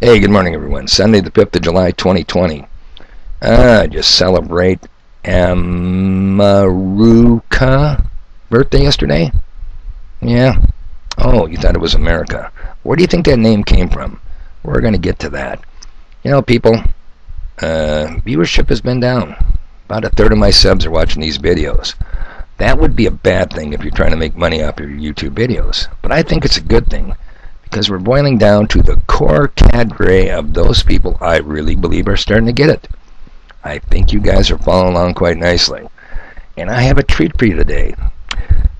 Hey, good morning, everyone. Sunday, the 5th of July, 2020. Just celebrate Amaru-ca birthday yesterday? Yeah. Oh, you thought it was America. Where do you think that name came from? We're going to get to that. You know, people, viewership has been down. About a third of my subs are watching these videos. That would be a bad thing if you're trying to make money off your YouTube videos. But I think it's a good thing, because we're boiling down to the core cadre of those people I really believe are starting to get it. I think you guys are following along quite nicely. And I have a treat for you today.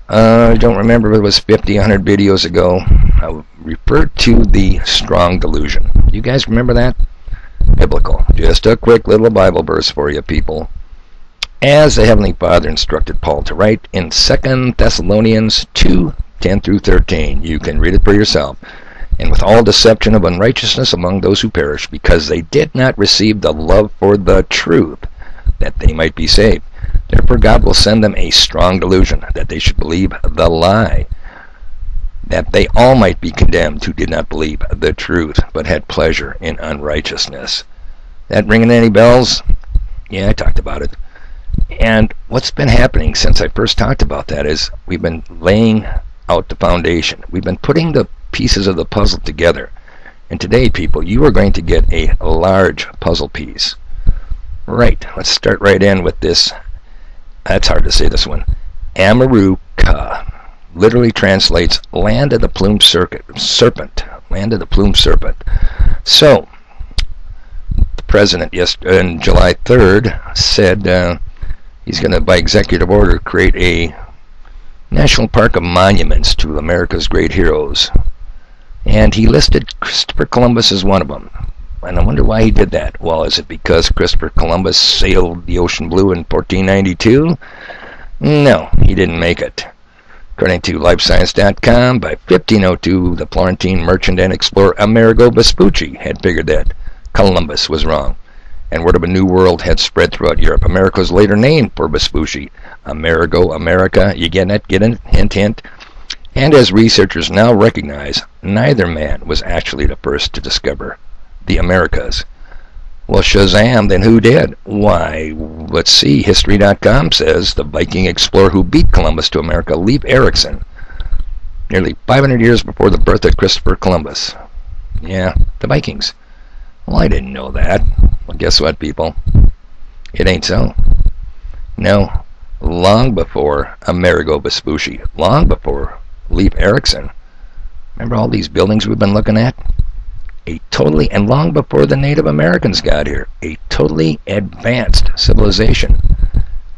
I don't remember if it was 50, 100 videos ago. I referred to the strong delusion. You guys remember that? Biblical. Just a quick little Bible verse for you people. As the Heavenly Father instructed Paul to write in 2 Thessalonians 2:10 through 13. You can read it for yourself. And with all deception of unrighteousness among those who perish, because they did not receive the love for the truth, that they might be saved. Therefore God will send them a strong delusion, that they should believe the lie, that they all might be condemned who did not believe the truth, but had pleasure in unrighteousness. That ringing any bells? Yeah, I talked about it. And what's been happening since I first talked about that is we've been laying out the foundation. We've been putting the pieces of the puzzle together. And today, people, you are going to get a large puzzle piece. Right, let's start right in with this. That's hard to say, this one. Amaru-ca literally translates land of the plumed serpent. Land of the plumed serpent. So, the president on July 3rd said he's going to, by executive order, create a national park of monuments to America's great heroes. And he listed Christopher Columbus as one of them. And I wonder why he did that. Well, is it because Christopher Columbus sailed the ocean blue in 1492? No, he didn't make it. According to LifeScience.com, by 1502, the Florentine merchant and explorer Amerigo Vespucci had figured that Columbus was wrong, and word of a new world had spread throughout Europe. America was later named for Vespucci. Amerigo, America, you get it? Get it? Hint, hint. And as researchers now recognize, neither man was actually the first to discover the Americas. Well, Shazam, then who did? Why, let's see. History.com says the Viking explorer who beat Columbus to America, Leif Erikson, nearly 500 years before the birth of Christopher Columbus. Yeah, the Vikings. Well, I didn't know that. Well, guess what, people? It ain't so. No, long before Amerigo Vespucci, long before Leif Erikson. Remember all these buildings we've been looking at? And long before the Native Americans got here, a totally advanced civilization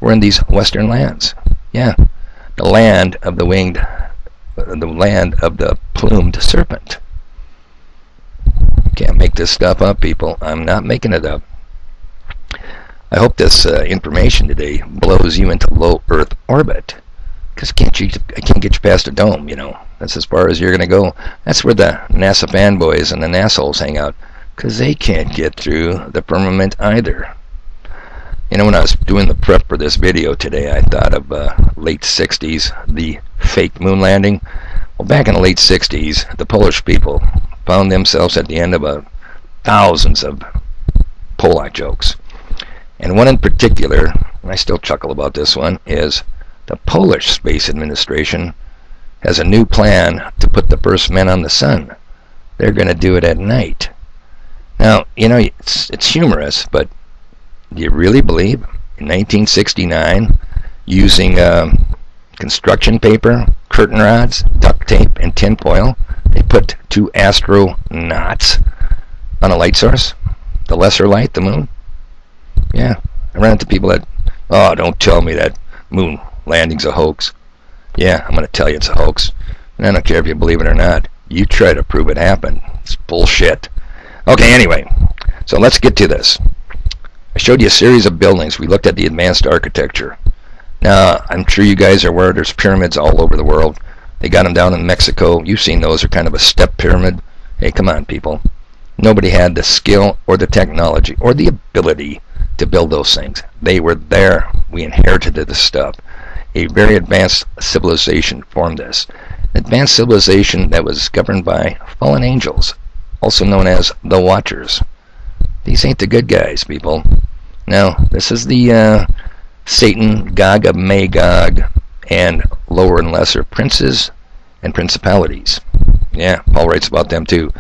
were in these western lands. Yeah, the land of the plumed serpent. Can't make this stuff up, people. I'm not making it up. I hope this information today blows you into low Earth orbit. Because I can't get you past a dome, you know. That's as far as you're going to go. That's where the NASA fanboys and the NASSholes hang out. Because they can't get through the firmament either. You know, when I was doing the prep for this video today, I thought of late 60s, the fake moon landing. Well, back in the late 60s, the Polish people found themselves at the end of thousands of Polak jokes. And one in particular, and I still chuckle about this one, is the Polish Space Administration has a new plan to put the first men on the sun. They're going to do it at night. Now, you know, it's humorous, but do you really believe in 1969, using construction paper, curtain rods, duct tape, and tinfoil, they put 2 astronauts on a light source? The lesser light, the moon? Yeah, I ran into people that, oh, don't tell me that moon landing's a hoax. Yeah, I'm going to tell you it's a hoax. And I don't care if you believe it or not. You try to prove it happened. It's bullshit. Okay, anyway, so let's get to this. I showed you a series of buildings. We looked at the advanced architecture. Now, I'm sure you guys are aware there's pyramids all over the world. They got them down in Mexico. You've seen those. They're kind of a step pyramid. Hey, come on, people. Nobody had the skill or the technology or the ability to build those things. They were there. We inherited this stuff. A very advanced civilization formed this. An advanced civilization that was governed by fallen angels, also known as the Watchers. These ain't the good guys, people. No, this is the Satan, Gog of Magog, and lower and lesser princes and principalities. Yeah, Paul writes about them too.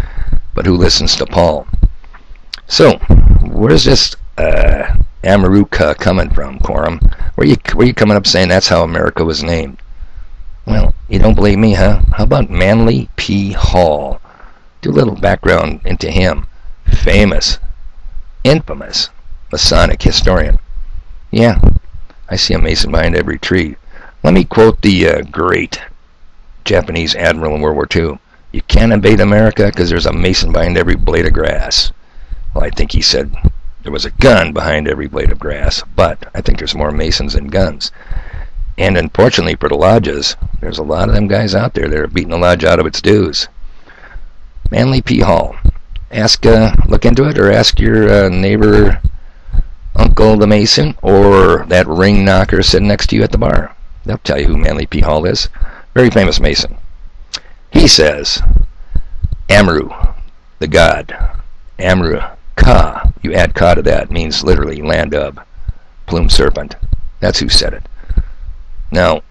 But who listens to Paul? So, where's this Amaru-ca coming from, Coram? Where you coming up saying that's how America was named? Well, you don't believe me, huh? How about Manly P. Hall? Do a little background into him. Famous, infamous Masonic historian. Yeah, I see a Mason behind every tree. Let me quote the great Japanese admiral in World War II. You can't invade America because there's a Mason behind every blade of grass. Well, I think he said there was a gun behind every blade of grass, but I think there's more Masons than guns. And unfortunately for the lodges, there's a lot of them guys out there that are beating the lodge out of its dues. Manly P. Hall. Look into it, or ask your neighbor, Uncle the Mason, or that ring knocker sitting next to you at the bar. They'll tell you who Manly P. Hall is. Very famous Mason. He says, Amaru, the god. Amaru-ca. You add ka to that, means literally land of, plumed serpent. That's who said it. Now,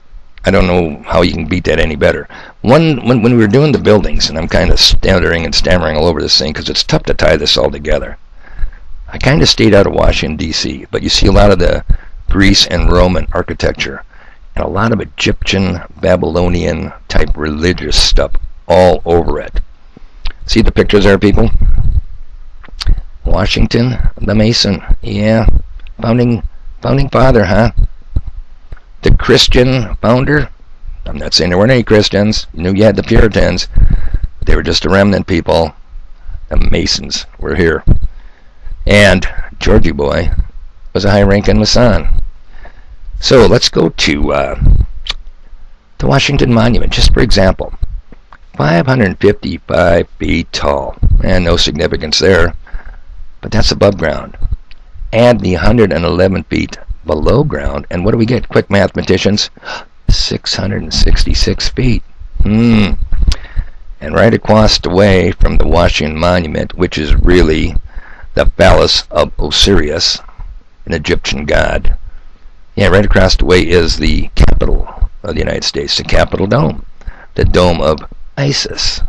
I don't know how you can beat that any better. When we were doing the buildings, and I'm kind of stuttering and stammering all over this thing because it's tough to tie this all together, I kind of stayed out of Washington, D.C., but you see a lot of the Greece and Roman architecture and a lot of Egyptian, Babylonian type religious stuff all over it. See the pictures there, people? Washington, the Mason. Yeah, founding father, huh? The Christian founder. I'm not saying there weren't any Christians. You knew you had the Puritans. They were just a remnant, people. The Masons were here. And Georgie boy was a high-ranking Mason. So let's go to the Washington Monument, just for example. 555 feet tall. And no significance there. But that's above ground. Add the 111 feet below ground, and what do we get, quick mathematicians? 666 feet. And right across the way from the Washington Monument, which is really the palace of Osiris, an Egyptian god. Yeah, right across the way is the capital of the United States, the Capitol Dome, the dome of Isis,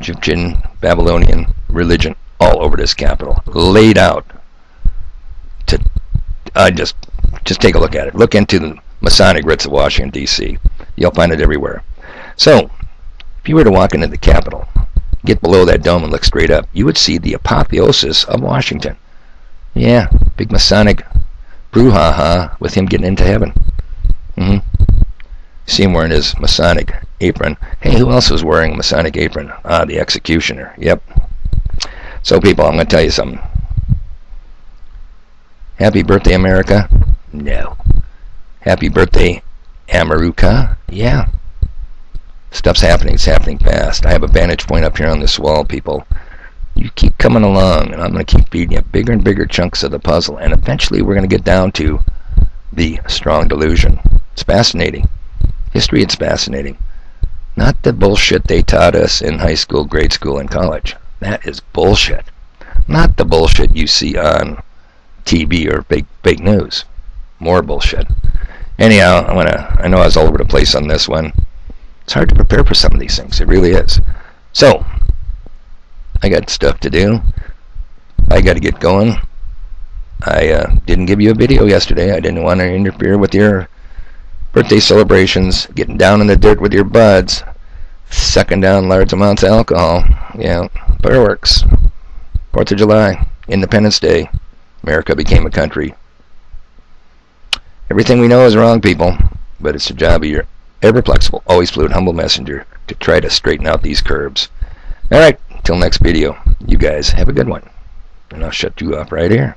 Egyptian, Babylonian religion all over this capital, laid out to just take a look at it. Look into the Masonic rites of Washington, D.C. You'll find it everywhere. So, if you were to walk into the Capitol, get below that dome and look straight up, you would see the apotheosis of Washington. Yeah, big Masonic brouhaha with him getting into heaven. See him wearing his Masonic apron. Hey, who else was wearing a Masonic apron? The executioner. Yep. So, people, I'm going to tell you something. Happy birthday, America? No. Happy birthday, Amaru-ca? Yeah. Stuff's happening. It's happening fast. I have a vantage point up here on this wall, people. You keep coming along, and I'm going to keep feeding you bigger and bigger chunks of the puzzle, and eventually we're going to get down to the strong delusion. It's fascinating. History, it's fascinating. Not the bullshit they taught us in high school, grade school, and college. That is bullshit. Not the bullshit you see on TV or fake news. More bullshit. Anyhow, I know I was all over the place on this one. It's hard to prepare for some of these things. It really is. So, I got stuff to do. I got to get going. I didn't give you a video yesterday. I didn't want to interfere with your birthday celebrations, getting down in the dirt with your buds, sucking down large amounts of alcohol. Yeah, fireworks. 4th of July, Independence Day. America became a country. Everything we know is wrong, people, but it's the job of your ever flexible, always fluid, humble messenger to try to straighten out these curves. All right, till next video, you guys have a good one, and I'll shut you off right here.